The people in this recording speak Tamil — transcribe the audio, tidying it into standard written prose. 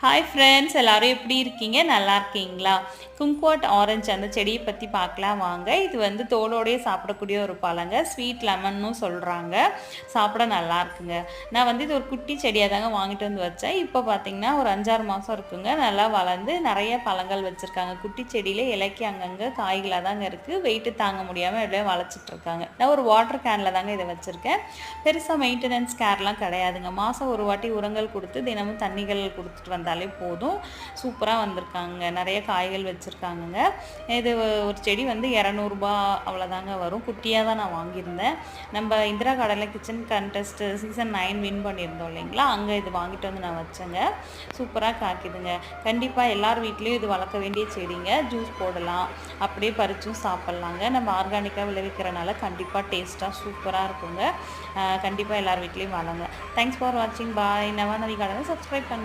ஹாய் ஃப்ரெண்ட்ஸ், எல்லாரும் எப்படி இருக்கீங்க? நல்லா இருக்கீங்களா? கும்குவாட் ஆரஞ்சு அந்த செடியை பற்றி பார்க்கலாம் வாங்க. இது வந்து தோலோடையே சாப்பிடக்கூடிய ஒரு பழங்க. ஸ்வீட் லெமன்னு சொல்கிறாங்க. சாப்பிட நல்லா இருக்குங்க. நான் வந்து இது ஒரு குட்டி செடியாக தாங்க வாங்கிட்டு வந்து வச்சேன். இப்போ பார்த்தீங்கன்னா ஒரு 5-6 மாதம் இருக்குங்க. நல்லா வளர்ந்து நிறைய பழங்கள் வச்சுருக்காங்க. குட்டி செடியில் இலைக்கு அங்கங்கே காய்களாக தாங்க இருக்குது. வெயிட்டு தாங்க முடியாமல் எப்படியோ வளச்சிட்டு இருக்காங்க. நான் ஒரு வாட்டர் கேனில் தாங்க இதை வச்சுருக்கேன். பெருசாக மெயின்டெனன்ஸ் கேர்லாம் கிடையாதுங்க. மாதம் ஒரு வாட்டி உரங்கள் கொடுத்து தினமும் தண்ணிகள் கொடுத்துட்டு வந்தாலே போதும். சூப்பராக வந்திருக்காங்க. நிறைய காய்கள் வச்சுருக்காங்கங்க. இது ஒரு செடி வந்து ரூ. 200 அவ்வளோதாங்க வரும். குட்டியாக தான் நான் வாங்கியிருந்தேன். நம்ம இந்திரா கார்டனில் கிச்சன் கண்டெஸ்ட் சீசன் 9 வின் பண்ணியிருந்தோம் இல்லைங்களா, அங்கே இது வாங்கிட்டு வந்து நான் வச்சேங்க. சூப்பராக காய்க்குதுங்க. கண்டிப்பாக எல்லார் வீட்லேயும் இது வளர்க்க வேண்டிய செடிங்க. ஜூஸ் போடலாம், அப்படியே பறிச்சும் சாப்பிட்லாங்க. நம்ம ஆர்கானிக்காக விளைவிக்கிறனால கண்டிப்பாக டேஸ்ட்டாக சூப்பராக இருக்குங்க. கண்டிப்பாக எல்லார் வீட்லேயும் வளங்க. தேங்க்ஸ் ஃபார் வாட்சிங். பாய். நவாநதி கார்டனை சப்ஸ்கிரைப் பண்ணுங்கள்.